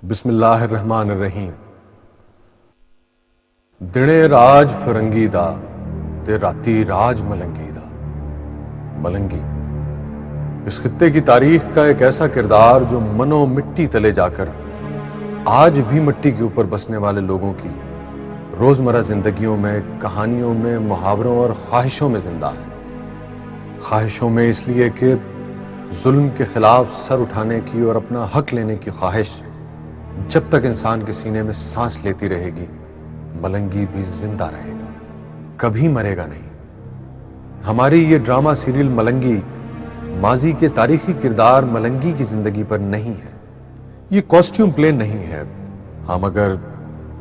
बिस्मिल्लाहिर्रहमानिर्रहीम। दिने राज फरंगी दा ते राती राज मलंगी दा। मलंगी इस खित्ते की तारीख का एक ऐसा किरदार जो मनो मिट्टी तले जाकर आज भी मिट्टी के ऊपर बसने वाले लोगों की रोजमर्रा जिंदगियों में, कहानियों में, मुहावरों और ख्वाहिशों में जिंदा है। ख्वाहिशों में इसलिए कि जुल्म के खिलाफ सर उठाने की और अपना हक लेने की ख्वाहिश जब तक इंसान के सीने में सांस लेती रहेगी, मलंगी भी जिंदा रहेगा, कभी मरेगा नहीं। हमारी ये ड्रामा सीरियल मलंगी माजी के तारीखी किरदार मलंगी की जिंदगी पर नहीं है। ये कॉस्ट्यूम प्ले नहीं है। हम अगर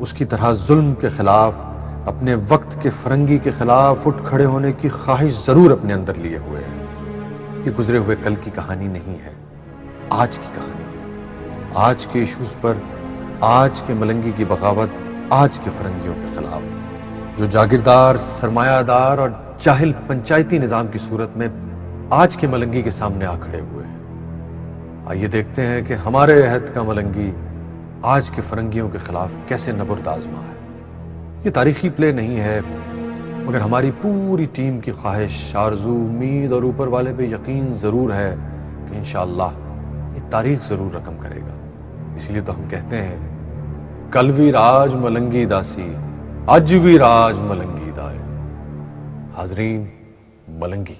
उसकी तरह जुल्म के खिलाफ, अपने वक्त के फरंगी के खिलाफ उठ खड़े होने की ख्वाहिश जरूर अपने अंदर लिए हुए हैं। ये गुजरे हुए कल की कहानी नहीं है, आज की कहानी है। आज के इश्यूज पर आज के मलंगी की बगावत आज के फरंगियों के खिलाफ, जो जागीरदार, सरमायादार और जाहिल पंचायती निजाम की सूरत में आज के मलंगी के सामने आ खड़े हुए हैं। आइए देखते हैं कि हमारे अहद का मलंगी आज के फरंगियों के खिलाफ कैसे नबुर्द आजमा है। ये तारीखी प्ले नहीं है, मगर हमारी पूरी टीम की ख्वाहिश, आरजू, उम्मीद और ऊपर वाले पे यकीन जरूर है कि इंशाअल्लाह ये तारीख जरूर रकम करेगा। इसलिए तो हम कहते हैं, कल भी राज मलंगी दासी, आज भी राज मलंगी दाए। हाजरीन, मलंगी।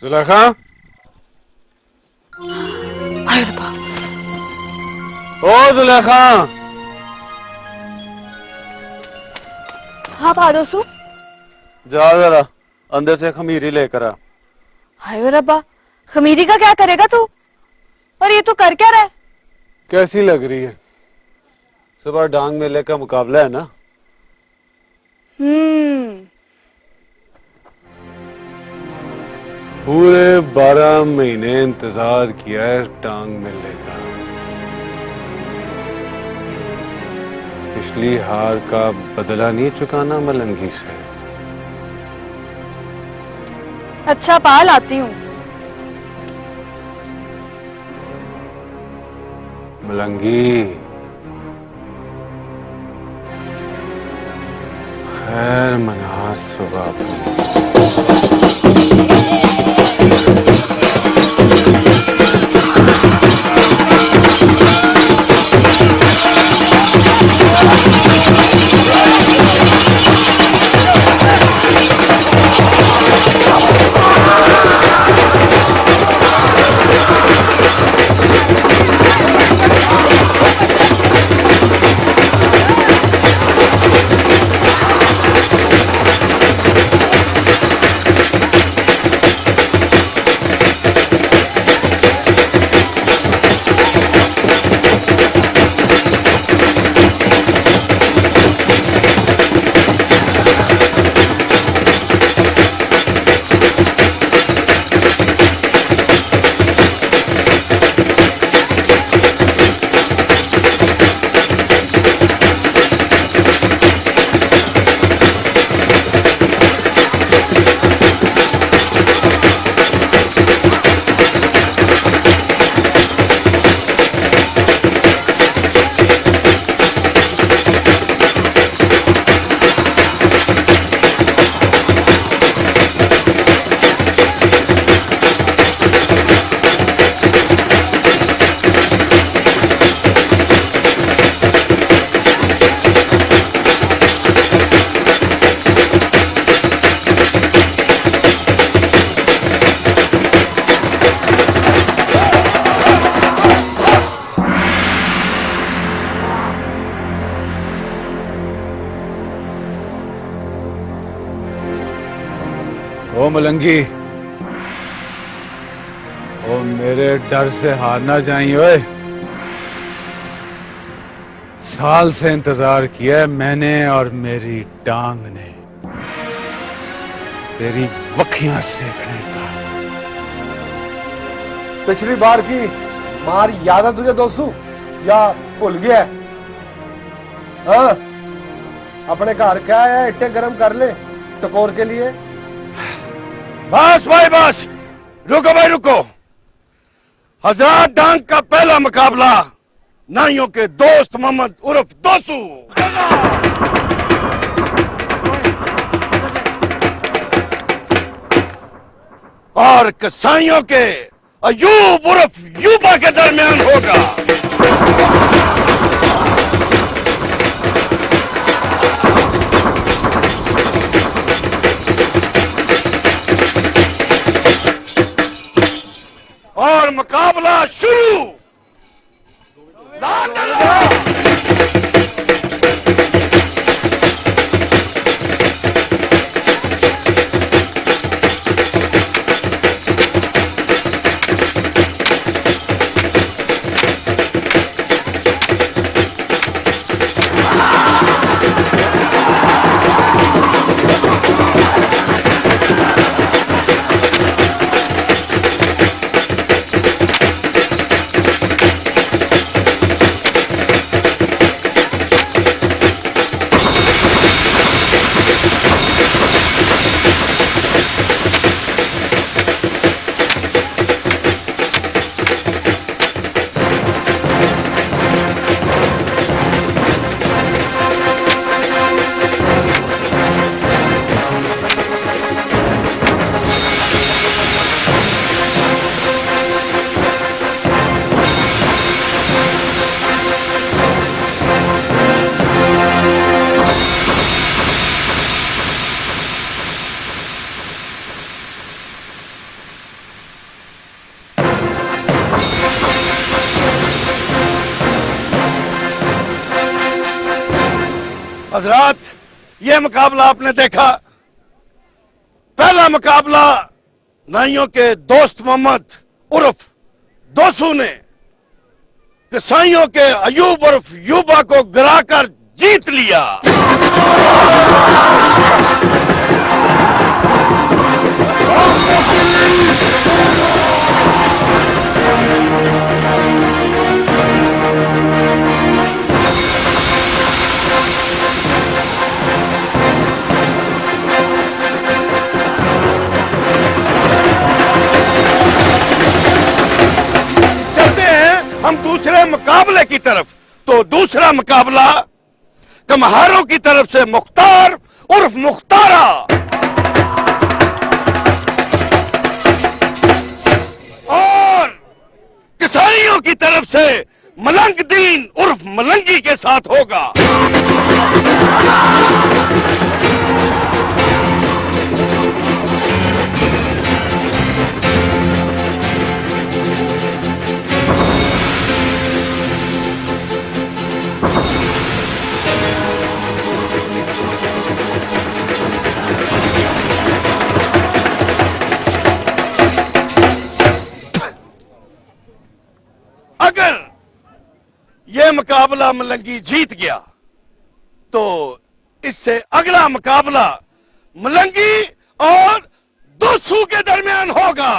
जुलेखा। हाय रब्बा। ओ जुलेखा। हाँ पादोसू। जा जरा अंदर से खमीरी लेकर आ। हाय रब्बा, खमीरी का क्या करेगा तू? और ये तू कर क्या रहा है? कैसी लग रही है? सुबह डांग मेले का मुकाबला है ना। पूरे 12 महीने इंतजार किया है डांग मेले का। पिछली हार का बदला नहीं चुकाना मलंगी से। अच्छा पाल, आती हूँ। मलंगी, खैर मना सुबह। ओ मलंगी, ओ मेरे डर से हार ना जाई ओए। साल से इंतजार किया है मैंने और मेरी टांग ने तेरी वखियां सेकने का। पिछली बार की मार याद है तुझे दोस्तू, या भूल गया? हाँ, अपने घर क्या है, इट्टे गरम कर ले टकोर के लिए। बस भाई बस, रुको भाई रुको। हजरत डांग का पहला मुकाबला नाइयों के दोस्त मोहम्मद उर्फ दोसू और कसाईयों के अयूब उर्फ यूबा के दरमियान होगा। और मुकाबला शुरू। हजरात, यह मुकाबला आपने देखा। पहला मुकाबला नाइयों के दोस्त मोहम्मद उर्फ दोसू ने कसाईयों के अयूब उर्फ यूबा को गिराकर जीत लिया। हम दूसरे मुकाबले की तरफ। तो दूसरा मुकाबला कमहारों की तरफ से मुख्तार उर्फ मुख्तारा और कसाईयों की तरफ से मलंगदीन उर्फ मलंगी के साथ होगा। अगर यह मुकाबला मलंगी जीत गया तो इससे अगला मुकाबला मलंगी और दोसू के दरमियान होगा।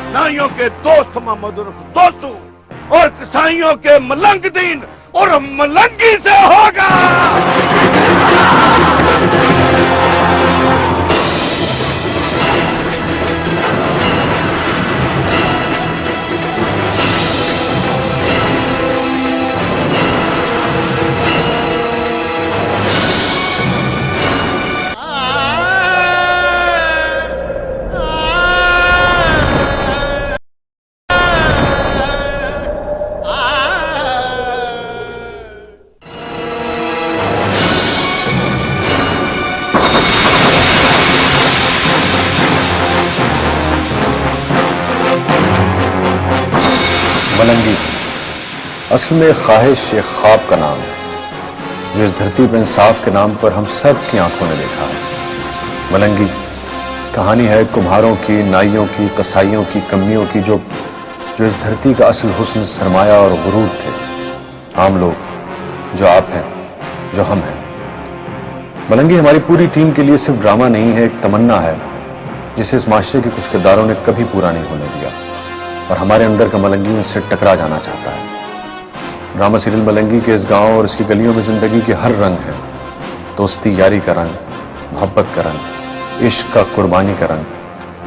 नाइयों के दोस्त मोहम्मद उर्फ दोसू और कसाईयों के मलंगदीन और मलंगी से होगा। मलंगी असल में ख्वाहिश एक ख्वाब का नाम है जो इस धरती पर इंसाफ के नाम पर हम सब की आंखों ने देखा है। मलंगी कहानी है कुम्हारों की, नाइयों की, कसाईयों की, कमियों की जो इस धरती का असल हुस्न, सरमाया और गुरूर थे। आम लोग जो आप हैं, जो हम हैं। मलंगी हमारी पूरी टीम के लिए सिर्फ ड्रामा नहीं है, एक तमन्ना है जिसे इस माशरे के कुछ किरदारों ने कभी पूरा नहीं होने दिया और हमारे अंदर का मलंगी उनसे टकरा जाना चाहता है। ड्रामा सीरियल मलंगी के इस गांव और इसकी गलियों में जिंदगी के हर रंग है। दोस्ती यारी का रंग, मोहब्बत का रंग, इश्क का कुर्बानी का रंग,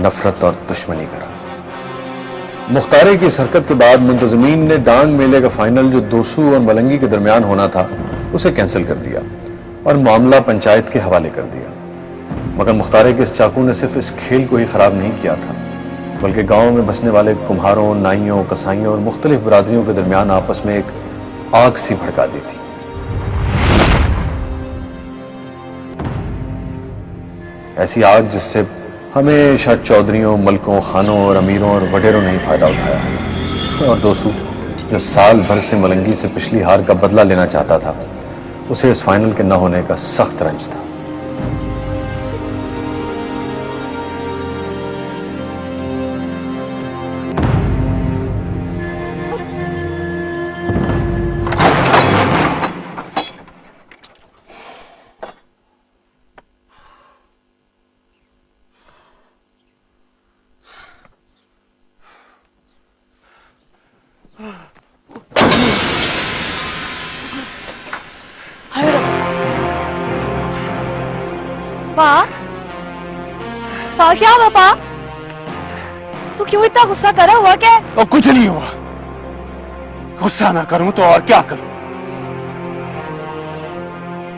नफरत और दुश्मनी का रंग। मुख्तारे की इस हरकत के बाद मुंतजमीन ने डांग मेले का फाइनल जो दोसू और मलंगी के दरमियान होना था उसे कैंसिल कर दिया और मामला पंचायत के हवाले कर दिया। मगर मुख्तारे के इस चाकू ने सिर्फ इस खेल को ही खराब नहीं किया था बल्कि गांव में बसने वाले कुम्हारों, नाइयों, कसाईयों और मुख्तलिफ बरादरियों के दरमियान आपस में एक आग सी भड़का दी थी। ऐसी आग जिससे हमेशा चौधरियों, मलकों, खानों और अमीरों और वडेरों ने ही फायदा उठाया है। और दोसू जो साल भर से मलंगी से पिछली हार का बदला लेना चाहता था, उसे इस फाइनल के न होने का सख्त रंज था। क्या पापा? तू क्यों इतना गुस्सा करा? हुआ क्या है? और कुछ नहीं हुआ। गुस्सा ना करूं तो और क्या करूं?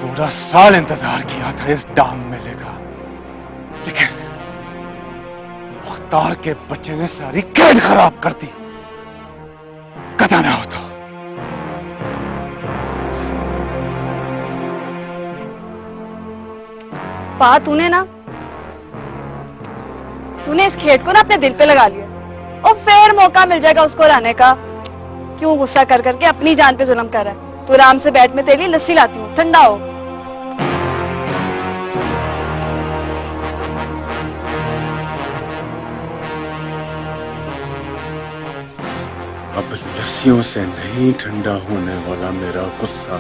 पूरा साल इंतजार किया था इस डाम मेले का, लेकिन मुख्तार के बच्चे ने सारी कैद खराब कर दी। कदा ना हो तो पा तूने इस खेत को ना अपने दिल पे लगा लिया और फिर मौका मिल जाएगा उसको रहने का। क्यों गुस्सा कर करके अपनी जान पे जुल्म कर रहा है? तू आराम से बैठ, में तेरे लिए लस्सी लाती हूँ, ठंडा हो। अब लस्सियों से नहीं ठंडा होने वाला मेरा गुस्सा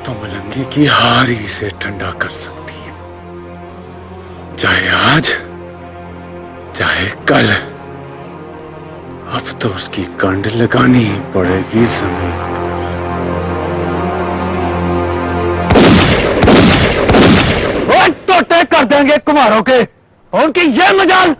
तो मलंगी की हार ही से ठंडा कर सकती है, चाहे आज चाहे कल। अब तो उसकी कंड लगानी ही पड़ेगी जमीन पर। टोटे कर देंगे कुम्हारों के, उनकी ये मजाल।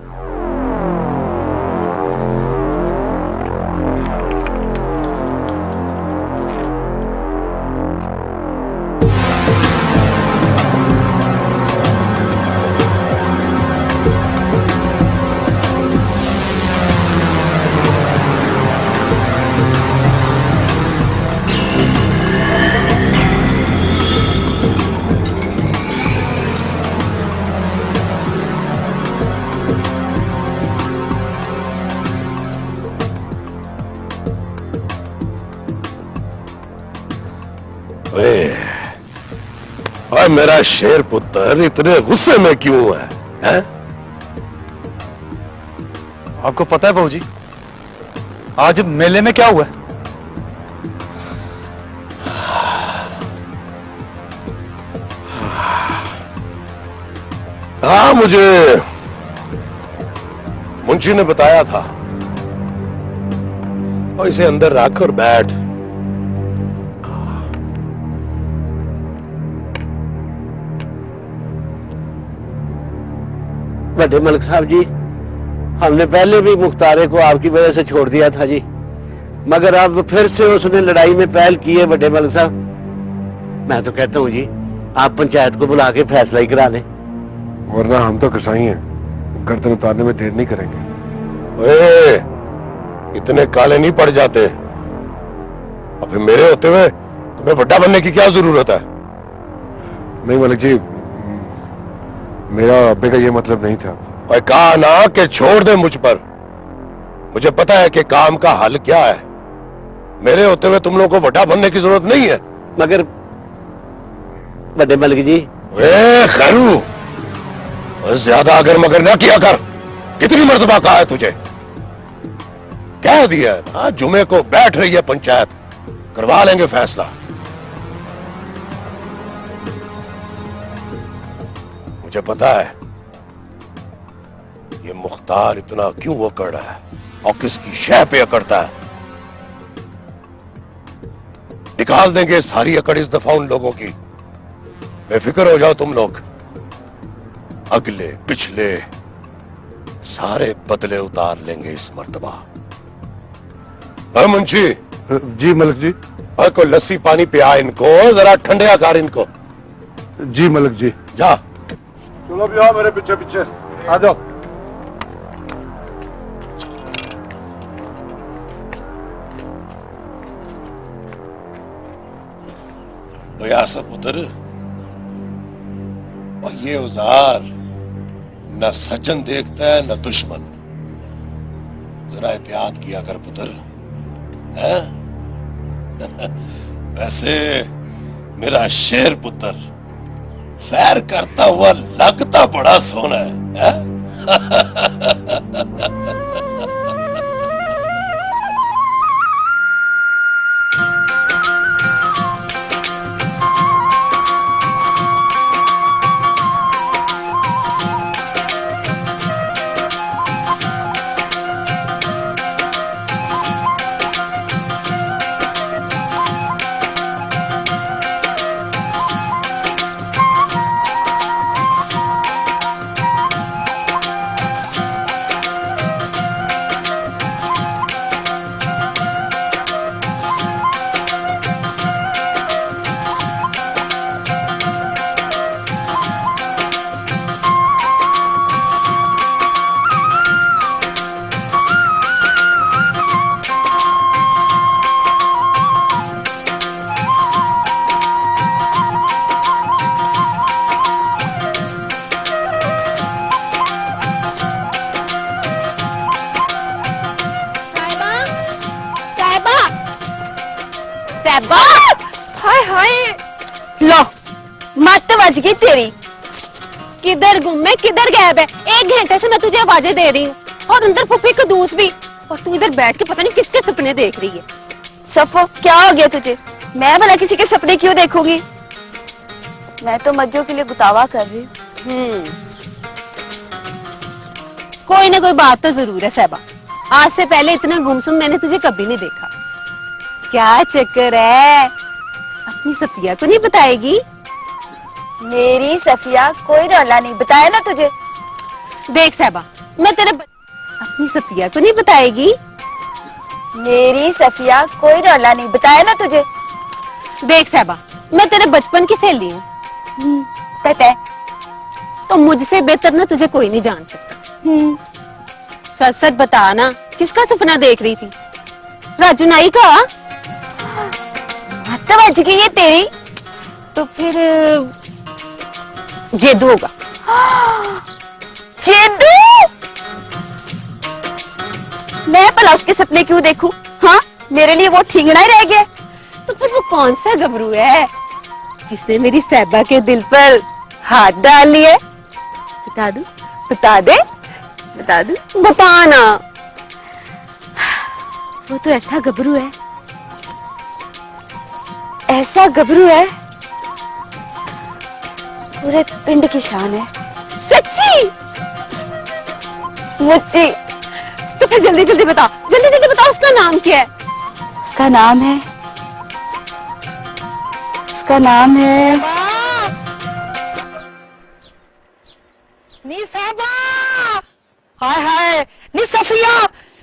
ओए मेरा शेर पुत्र इतने गुस्से में क्यों है? आपको पता है बाबूजी आज मेले में क्या हुआ है? हाँ, मुझे मुंशी ने बताया था। और इसे अंदर रख और बैठ। बड़े मलिक साहब जी, हमने पहले भी मुख्तारे को आपकी वजह से छोड़ दिया था जी, मगर अब फिर से उसने लड़ाई में पहल की है। बड़े मलिक साहब, मैं तो कहता हूँ जी आप पंचायत को बुला के फैसला ही करा लें। वरना हम तो कसाई हैं, गर्दन उतारने में देर नहीं करेंगे। ओए, इतने काले नहीं पड़ जाते। अब फिर मेरे होते हुए तुम्हें बड़ा बनने की क्या जरूरत है? नहीं मलिक जी, मेरा अब्बे का ये मतलब नहीं था। और कहा ना कि छोड़ दे मुझ पर। मुझे पता है कि काम का हल क्या है। मेरे होते हुए तुम लोगों को बड़ा बनने की जरूरत नहीं है। मगर बड़े मलिक जी, खैरू, ज्यादा अगर मगर ना किया कर। कितनी मर्तबा कहा है तुझे? कह दिया है ना, जुमे को बैठ रही है पंचायत, करवा लेंगे फैसला। मुझे पता है ये मुख्तार इतना क्यों अकड़ रहा है और किसकी शह पे अकड़ता है। निकाल देंगे सारी अकड़ इस दफा उन लोगों की। बेफिक्र हो जाओ तुम लोग। अगले पिछले सारे बदले उतार लेंगे इस मर्तबा। मुंशी जी मलिक जी। और कोई लस्सी पानी पिया इनको, जरा ठंडा कर इनको। जी मलिक जी। जा। चलो भी आओ मेरे पीछे पीछे आ जाओ। तो यासर पुत्र, और ये औजार न सज्जन देखता है न दुश्मन। जरा एहतियात किया कर पुत्र, है? वैसे मेरा शेर पुत्र फैर करता हुआ लगता बड़ा सोना है? सैबा। हाय हाय, लो मत बज गई तेरी। किधर गुम है, किधर गायब है? 1 घंटे से मैं तुझे आवाजें दे रही हूँ और अंदर फुफी कदूस भी, और तू इधर बैठ के पता नहीं किसके सपने देख रही है। सफो क्या हो गया तुझे? मैं भला किसी के सपने क्यों देखूंगी? मैं तो मज्जो के लिए गुतावा कर रही हूँ। कोई ना कोई बात तो जरूर है सैबा। आज से पहले इतना गुमसुम मैंने तुझे कभी नहीं देखा। क्या चक्कर है? अपनी सफिया को नहीं बताएगी? मेरी सफिया कोई रौला नहीं, बताया ना तुझे। देख सैबा, मैं तेरे अपनी सफिया को नहीं बताएगी? मेरी सफिया कोई रौला नहीं, बताया ना तुझे। देख सैबा, मैं तेरे बचपन की सहेली हूँ। पता है। तो मुझसे बेहतर ना तुझे कोई नहीं जान सकता। सच सच बता ना, किसका सपना देख रही थी? राजू नाई का? मत बज गई है तेरी। तो फिर जेदू होगा। जेदू? मैं भला उसके सपने क्यों देखूं? हाँ, मेरे लिए वो ठिंगना ही रह गया। तो फिर वो कौन सा गबरू है जिसने मेरी सैबा के दिल पर हाथ डाल लिए? बता दूं? बता दे, बता दूं? बता ना। वो तो ऐसा गबरू है, ऐसा गबरू है पूरे पिंड की शान है। सच्ची? मुझे तो फिर जल्दी जल्दी बता, जल्दी जल्दी बता, उसका नाम क्या है? उसका नाम है, उसका नाम है नी सैबा। हाय हाय, नी सफिया,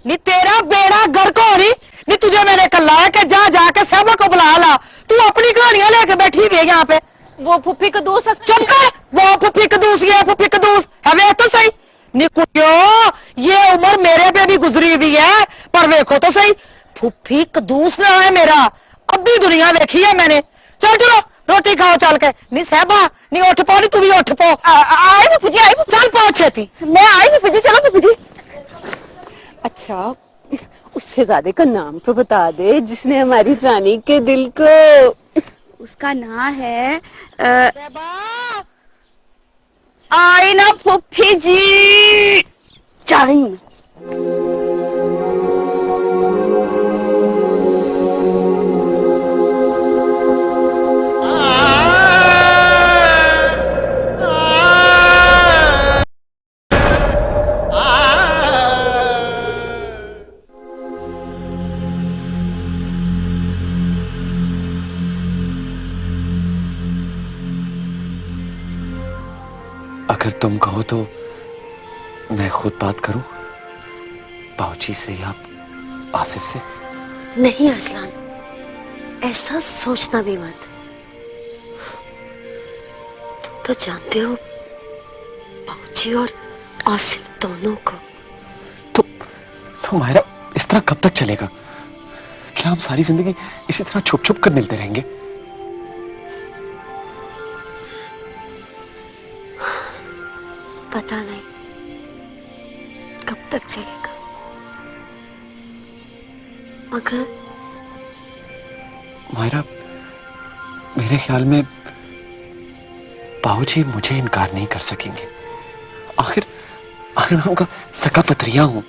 नी तेरा बेड़ा गर्क हो रही। नी तुझे मैंने कहा है कि जा जाके सैबा को बुला ला। तू अपनी कहानियां लेके बैठी हुई है यहाँ पे। वो फुफी कदूस। चुप कर। वो फुफी कदूस, ये फुफी कदूस है। वे तो सही नी कुटियो, ये उम्र मेरे पे भी गुजरी हुई है, पर देखो तो सही, फुफी कदूस ना है मेरा। अद्धी दुनिया देखी है मैंने। चल चलो रोटी खाओ चल के। नी साहबा, नी उठ पो, नी तू भी उठ पो। आई बापू जी, आई। चल पहुंच छेती। मैं आई बापू जी, चलो बापू जी। अच्छा, उससे ज्यादा का नाम तो बता दे जिसने हमारी रानी के दिल को। उसका नाम है आई ना फुफी जी। जा रही हूँ। अगर तुम कहो तो मैं खुद बात करूं बाऊजी से या आसिफ से? नहीं अरसलान, ऐसा सोचना भी मत। तुम तो जानते हो बाऊजी और आसिफ दोनों को। तो मायरा, इस तरह कब तक चलेगा? क्या हम सारी जिंदगी इसी तरह छुप छुप कर मिलते रहेंगे? पता नहीं कब तक चलेगा, मगर मायरा, मेरे ख्याल में बाऊजी मुझे इनकार नहीं कर सकेंगे। आखिर आखिर मैं उनका सका पतरिया हूं,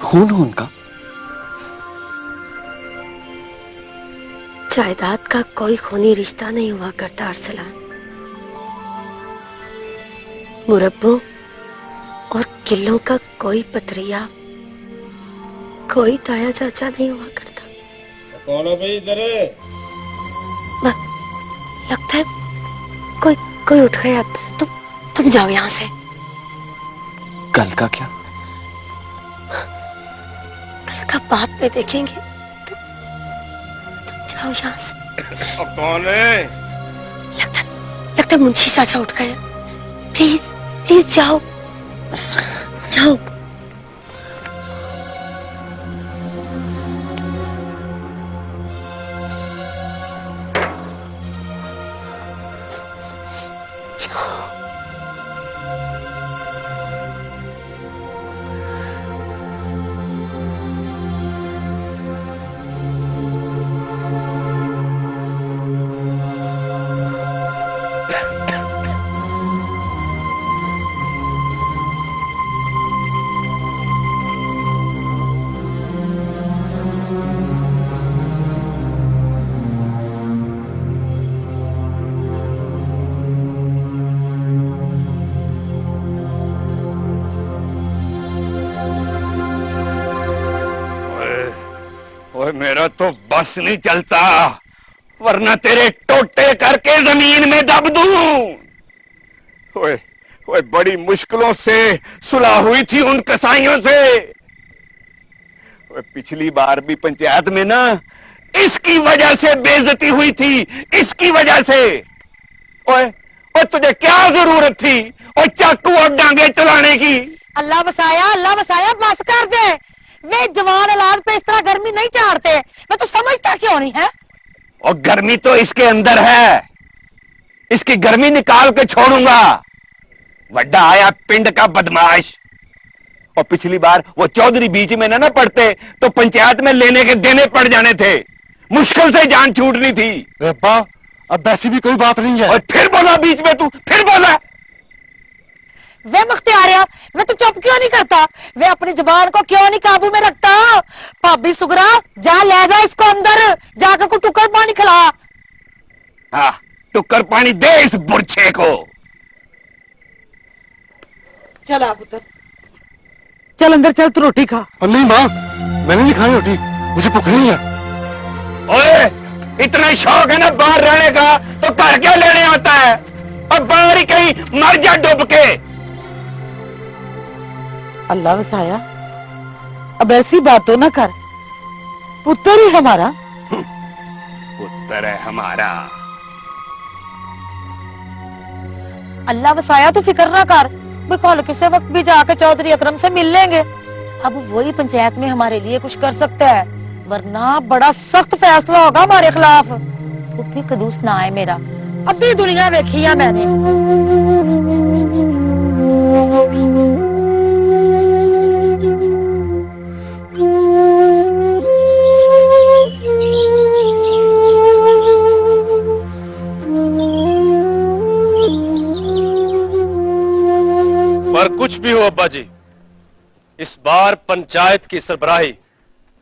खून हूं उनका। जायदाद का कोई खूनी रिश्ता नहीं हुआ करता अरसलान। मुरब्बों और किलों का कोई पतरिया, कोई ताया चाचा नहीं हुआ करता। कौन है भाई इधर? लगता है कोई उठ गया। तुम जाओ यहाँ से। कल का क्या? कल का बाद में देखेंगे। तुम जाओ यहाँ से। कौन है? लगता है मुंशी चाचा उठ गए। प्लीज प्लीज जाओ जाओ। मेरा तो बस नहीं चलता, वरना तेरे टोटे करके जमीन में दब दूं। ओए ओए, बड़ी मुश्किलों से सुलह हुई थी उन कसाईयों से। ओए, पिछली बार भी पंचायत में ना इसकी वजह से बेइज्जती हुई थी, इसकी वजह से। ओए ओए, तुझे क्या जरूरत थी और चाकू और डांगे चलाने की? अल्लाह बसाया, बस कर दे। वे जवान औलाद पे इस तरह गर्मी नहीं चाहते। मैं तो समझता क्यों नहीं है। और गर्मी तो इसके अंदर है, इसकी गर्मी निकाल के छोड़ूंगा। वड्डा आया पिंड का बदमाश। और पिछली बार वो चौधरी बीच में ना पड़ते तो पंचायत में लेने के देने पड़ जाने थे, मुश्किल से जान छूटनी थी। अब्बा, अब वैसी भी कोई बात नहीं है। और फिर बोला बीच में, तू फिर बोला। वे मुख्तियारिया, वे तो चुप क्यों नहीं करता? वे अपनी जुबान को क्यों नहीं काबू में रखता? भाभी सुगरा, जा ले जा इसको अंदर, जाकर को टुकर पानी खिला। हाँ, टुकर पानी दे इस बुरछे को। चल आ पुत्र, चल अंदर चल, तू रोटी खा। नहीं माँ, मैंने नहीं खाई रोटी, मुझे भूख नहीं है। ओए, इतना शौक है ना बाहर रहने का, तो घर क्या लेने आता है? और बाहर ही कहीं मर जा डूब के। अल्लाह वसाया, अब ऐसी बात तो ना कर। पुत्र ही हमारा। पुत्र है हमारा। अल्लाह वसाया, तू फिक्र ना कर। वे कल किसी वक्त भी जाकर चौधरी अकरम से मिल लेंगे। अब वही पंचायत में हमारे लिए कुछ कर सकता है, वरना बड़ा सख्त फैसला होगा हमारे खिलाफ। फूफी कदूस ना आए मेरा, अद्धी दुनिया देखी है मैंने। पर कुछ भी हो अब्बा जी, इस बार पंचायत की सरबराही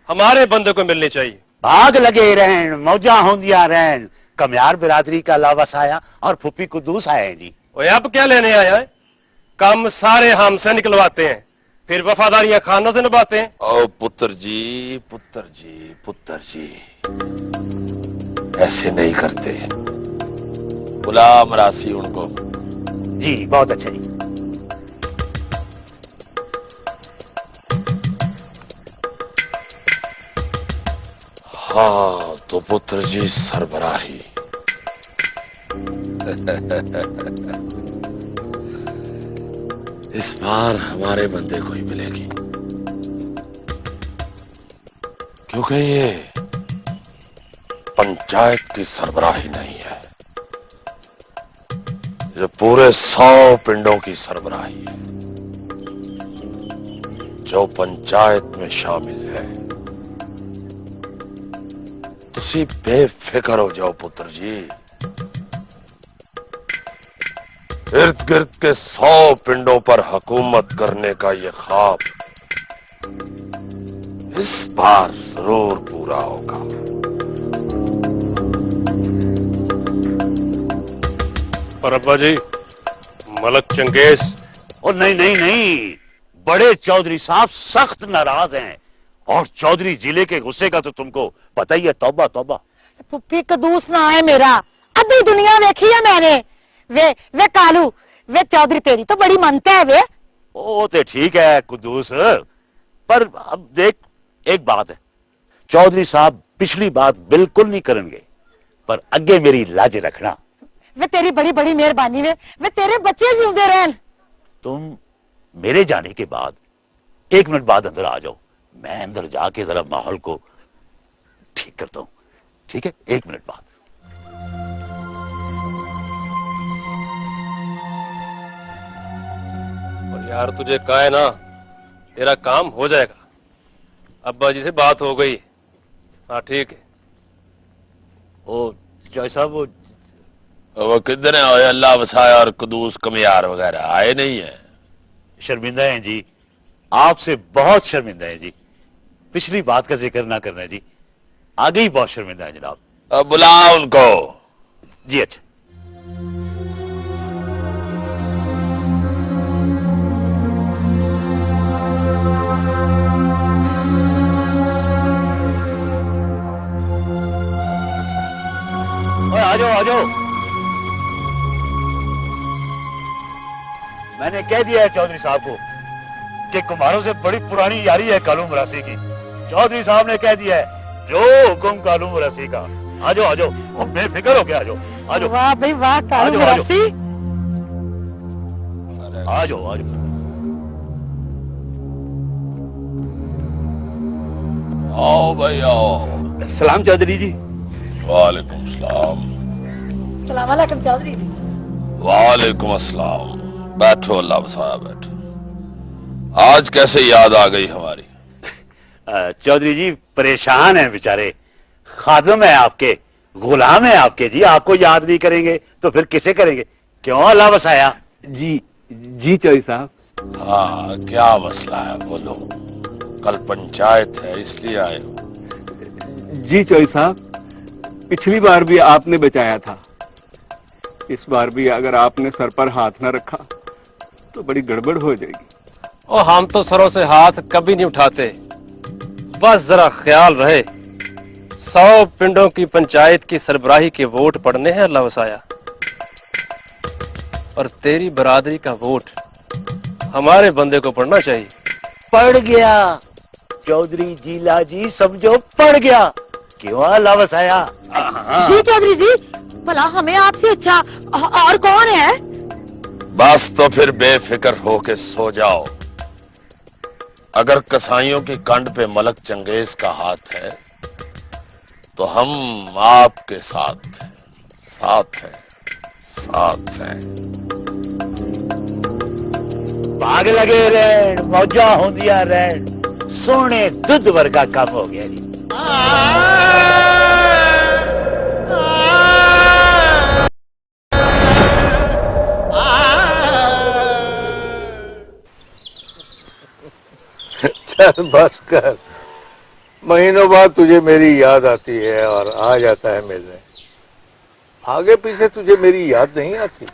हमारे बंदे को मिलनी चाहिए। भाग लगे रहन, मौजा होंदिया रहन। कमयार बिरादरी का लावा साया और फूफी कुदूस आए हैं जी। ओए, अब क्या लेने आया है? काम सारे हमसे निकलवाते हैं, फिर वफादारियां खानों से निभाते हैं। ओ पुत्र जी, पुत्र जी, पुत्र जी, ऐसे नहीं करते। बुला मरासी उनको। जी बहुत अच्छा जी। हाँ तो पुत्र जी सरबराही। इस बार हमारे बंदे को ही मिलेगी, क्योंकि ये पंचायत की सरबराही नहीं है, ये पूरे 100 पिंडों की सरबराही है जो पंचायत में शामिल है। तुसी बेफिक्र हो जाओ पुत्र जी। इर्द गिर्द के 100 पिंडों पर हुकूमत करने का ये ख्वाब इस बार जरूर पूरा होगा। पर अब्बा जी, मलक चंगेज। और नहीं नहीं नहीं, बड़े चौधरी साहब सख्त नाराज हैं, और चौधरी जिले के गुस्से का तो तुमको पता ही है। तौबा तौबा। फुफ्फी कदूस ना आए मेरा, अद्धी दुनिया देखी है मैंने। वे कालू, वे चौधरी तेरी तो बड़ी मनता है वे। ओ तो ठीक है कुदूस, पर अब देख एक बात है, चौधरी साहब पिछली बात बिल्कुल नहीं करेंगे, पर अगे मेरी लाज रखना। वे तेरी बड़ी बड़ी मेहरबानी वे तेरे बच्चे जीवते रहन। तुम मेरे जाने के बाद 1 मिनट बाद अंदर आ जाओ, मैं अंदर जाके जरा माहौल को ठीक करता हूं। ठीक है, 1 मिनट बाद। और यार तुझे कहा है ना, तेरा काम हो जाएगा। अब्बा जी से बात हो गई। हाँ ठीक है। ओ जय साहब, वो कितने आए? अल्लाह वसाया और कुदूस कमियार वगैरह आए नहीं है? शर्मिंदा हैं जी, आपसे बहुत शर्मिंदा है जी। पिछली बात का जिक्र ना करना जी, आगे ही बहुत शर्मिंदा है जनाब। अब बुला उनको। जी अच्छा। आ जाओ आ जाओ। मैंने कह दिया है चौधरी साहब को कि कुम्हारों से बड़ी पुरानी यारी है कालू मरासी की। चौधरी साहब ने कह दिया है जो हुक्म कालू मरासी का। आ जाओ और बेफिक्र हो के आ जाओ। वाह भाई वाह कालू मरासी। आ जाओ। आओ भाई आओ। सलाम चौधरी जी। वालेकुम सलाम। सलाम अलैकुम चौधरी जी। वालेकुम अस्सलाम। बैठो, अल्लाह बसाया बैठो। आज कैसे याद आ गई हमारी? चौधरी जी परेशान है बेचारे, खादम है आपके, गुलाम है आपके जी। आपको याद नहीं करेंगे तो फिर किसे करेंगे? क्यों अल्लाह बसाया? जी चौधरी साहब। हाँ, क्या मसला है बोलो। कल पंचायत है इसलिए आए हो? जी चौधरी साहब, पिछली बार भी आपने बचाया था, इस बार भी अगर आपने सर पर हाथ न रखा तो बड़ी गड़बड़ हो जाएगी। और हम तो सरों से हाथ कभी नहीं उठाते, बस जरा ख्याल रहे 100 पिंडों की पंचायत की सरबराही के वोट पड़ने हैं अल्लाह वसाया, और तेरी बरादरी का वोट हमारे बंदे को पड़ना चाहिए। पड़ गया चौधरी जीला जी, समझो पड़ गया। क्यों अल्लाह वसाया? जी चौधरी जी, भला हमें आपसे अच्छा और कौन है? बस तो फिर बेफिक्र होके सो जाओ। अगर कसाईयों की कंड पे मलक चंगेज का हाथ है तो हम आपके साथ हैं। भाग लगे रहन, मौजा होंदिया रहन, सोने दुध वर्गा काम हो गया जी। चल बस कर, महीनों बाद तुझे मेरी याद आती है और आ जाता है मिलने। आगे पीछे तुझे मेरी याद नहीं आती?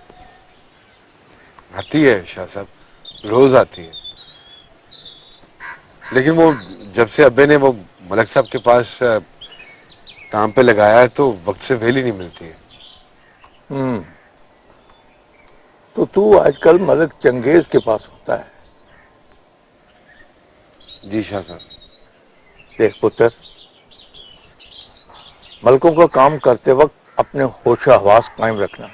आती है शाह साहब, रोज आती है, लेकिन वो जब से अब्बे ने वो मलक साहब के पास काम पे लगाया है तो वक्त से वेल ही नहीं मिलती है। तो तू आजकल मलक चंगेज के पास होता है? जी शाह साहब। देख पुत्र, मलकों का काम करते वक्त अपने होशो हवास कायम रखना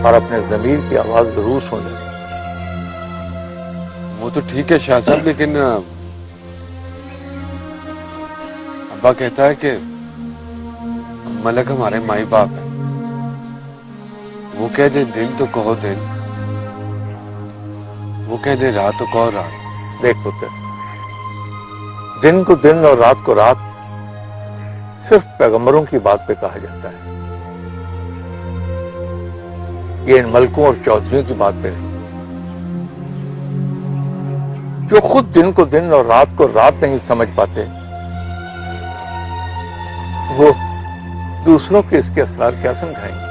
और अपने जमीर की आवाज जरूर सुनना। वो तो ठीक है शाह साहब, लेकिन अब्बा कहता है कि मलक हमारे माई बाप है। वो कह दे दिन तो कहो दिन, वो कह दे रात तो कहो रात। देख पुत्र, दिन को दिन और रात को रात सिर्फ पैगंबरों की बात पे कहा जाता है, ये इन मलकों और चौधरियों की बात पे नहीं। जो खुद दिन को दिन और रात को रात नहीं समझ पाते, वो दूसरों के इसके असरार क्या समझाएंगे?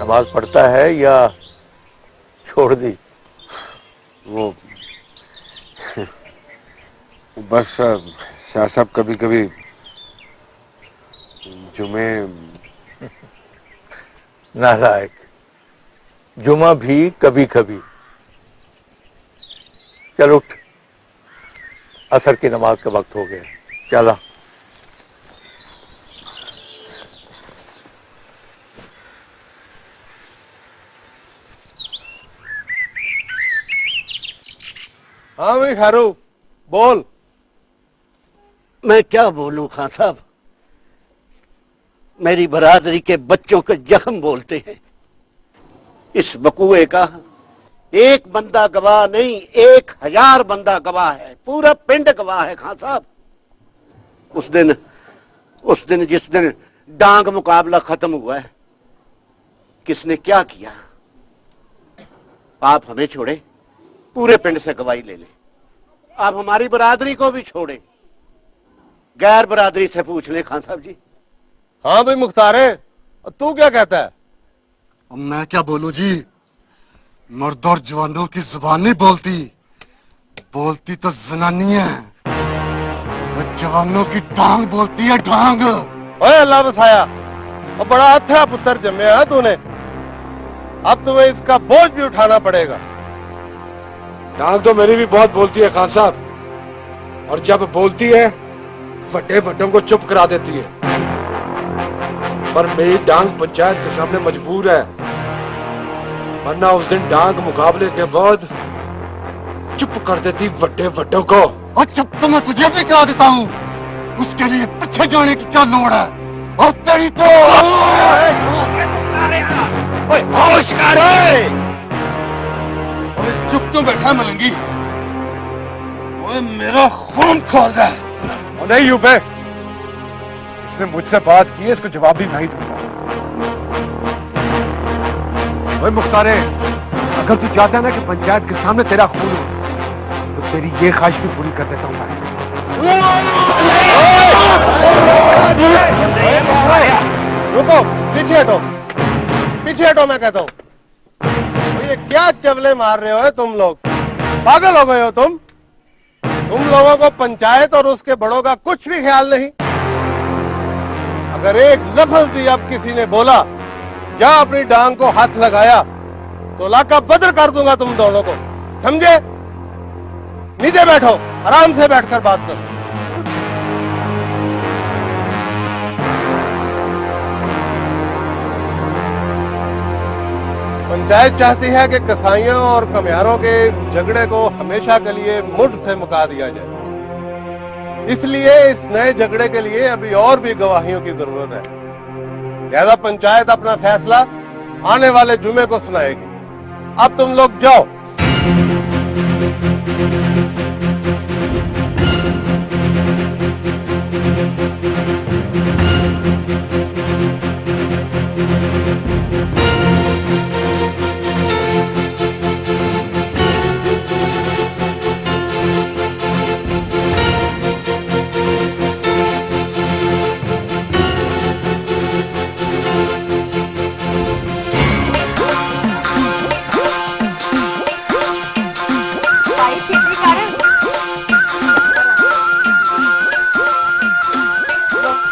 नमाज पढ़ता है या छोड़ दी? वो बस शाह साहब कभी कभी जुमे। नालायक, जुमा भी कभी कभी। चल उठ, असर की नमाज का वक्त हो गया, चला। हाँ भाई खारू बोल। मैं क्या बोलूं खान साहब, मेरी बरादरी के बच्चों के जख्म बोलते हैं। इस बकुए का एक बंदा गवाह नहीं, 1000 बंदा गवाह है, पूरा पिंड गवाह है खान साहब। उस दिन जिस दिन डांग मुकाबला खत्म हुआ है, किसने क्या किया? आप हमें छोड़े, पूरे पिंड से गवाही ले ले। आप हमारी बरादरी को भी छोड़े, गैर बरादरी से पूछ ले खान साहब जी। हाँ भाई मुख्तार है, तू क्या कहता है? मैं क्या बोलूं जी, मर्द और जवानों की जुबान नहीं बोलती, बोलती तो जनानी है। जवानों की टांग बोलती है, टांग। ओए अल्लाह बसाया, और बड़ा अच्छा पुत्र जम्मे है तूने। अब तुम्हें इसका बोझ भी उठाना पड़ेगा। टांग तो मेरी भी बहुत बोलती है खान साहब, और जब बोलती है फटे फटों को चुप करा देती है। पर मेरी डांग पंचायत के सामने मजबूर है, वरना उस दिन डांग मुकाबले के बाद चुप कर देती वड्डे वड्डों को। और चुप तो मैं तुझे भी करा देता हूँ, उसके लिए पीछे जाने की क्या लोड़ है? और तेरी तो होश कर। चुप क्यों बैठा मलंगी? ओए मेरा खून खोल रहा है। और नहीं यूपे, इसने मुझसे बात की है, इसको जवाब भी मैं ही दूंगा। ओए मुख्तारे, अगर तू चाहता है ना कि पंचायत के सामने तेरा खून हो, तो तेरी ये ख्वाहिश भी पूरी कर देता हूं मैं। रुको, पीछे हटो, पीछे हटो, मैं कहता हूँ। ये क्या चवले मार रहे हो तुम लोग? पागल हो गए हो तुम लोगों को पंचायत और उसके बड़ों का कुछ भी ख्याल नहीं। अगर एक लफ्ज भी अब किसी ने बोला या अपनी डांग को हाथ लगाया तो लाका बदर कर दूंगा तुम दोनों को, समझे? नीचे बैठो, आराम से बैठकर बात करो। पंचायत चाहती है कि कसाईयों और कमियारों के इस झगड़े को हमेशा के लिए मुड़ से मुका दिया जाए। इसलिए इस नए झगड़े के लिए अभी और भी गवाहियों की जरूरत है। लिहाजा पंचायत अपना फैसला आने वाले जुमे को सुनाएगी। अब तुम लोग जाओ।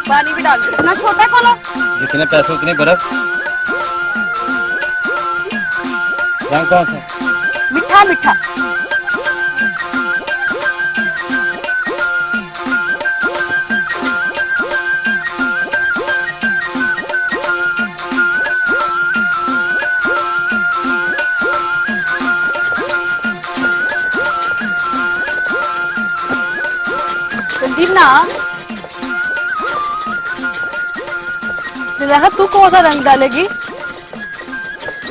पानी भी डाल दो। इतना छोटा खोलो। जितने पैसे उतनी बर्फ। रंग कौन सा? मीठा मीठा। संदीप ना, तू कौन सा रंग डालेगी?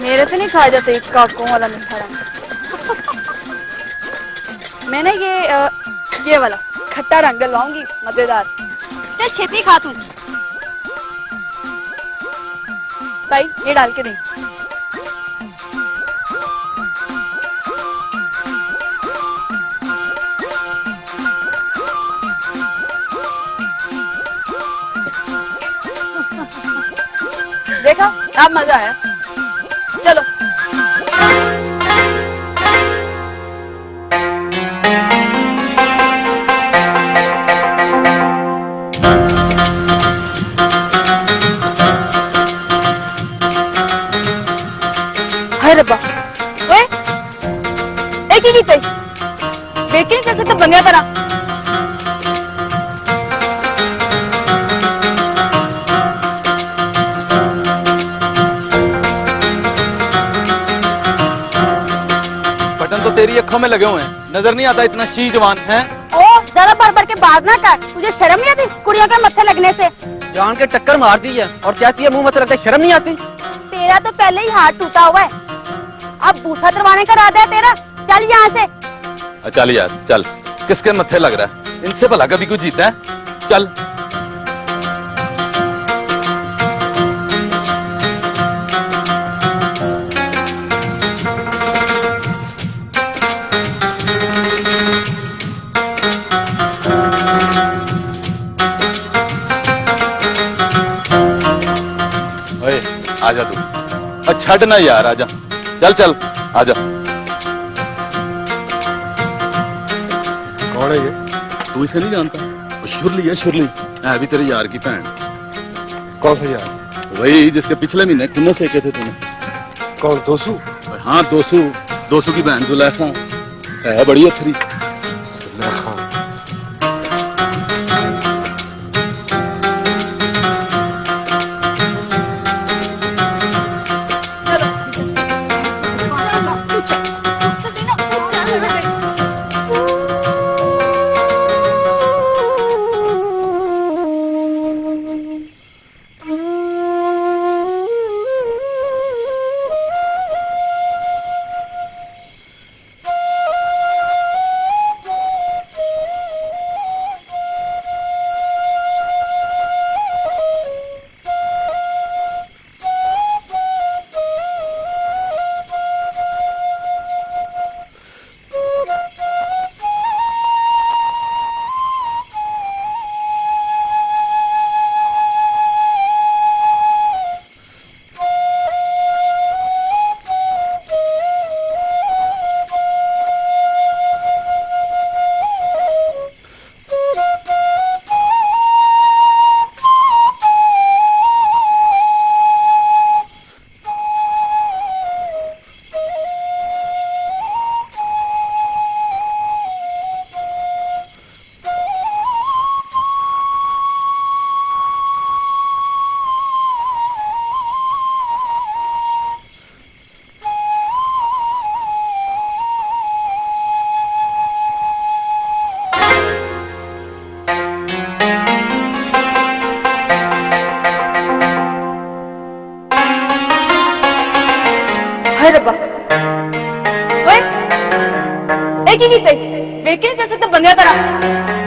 मेरे से नहीं खाया जाता काकों वाला मीठा रंग। मैंने ये वाला खट्टा रंग डलवाऊंगी, मजेदार। चल छेती खा तू। भाई ये डाल के नहीं। देखा, अब मजा आया। चलो। हाय रब्बा, ओए, एक ही गीत है। देख के नहीं चल सकता बंगला परा। तो तेरी अखों में लगे हुए हैं, नजर नहीं आता इतना शी जवान है। ओ ज्यादा बढ़ के बात ना कर, तुझे शर्म नहीं आती कुड़ियों के मत्थे लगने से? जान के टक्कर मार दी है और कहती है मुंह मत रखते, शर्म नहीं आती? तेरा तो पहले ही हाथ टूटा हुआ है, अब बूथा करवाने का इरादा है तेरा? चल यहाँ से। चल यार चल, किसके मत्थे लग रहा है? इनसे भला कभी कुछ जीता है? चल। आजा तू, छड़ ना यार, आजा। चल चल आजा। कौन है ये? तू इसे नहीं जानता? शुरली है शुरली, है भी तेरे यार की भैन। कौन सा यार? वही जिसके पिछले महीने खुन्ने सेके थे तूने। कौन, दोसू? हाँ दोसू, दोसू की बहन जुलेखा है बड़ी अथरी। जुलेखा? एक ही गीत है, वेके चल सकता बंगला करा।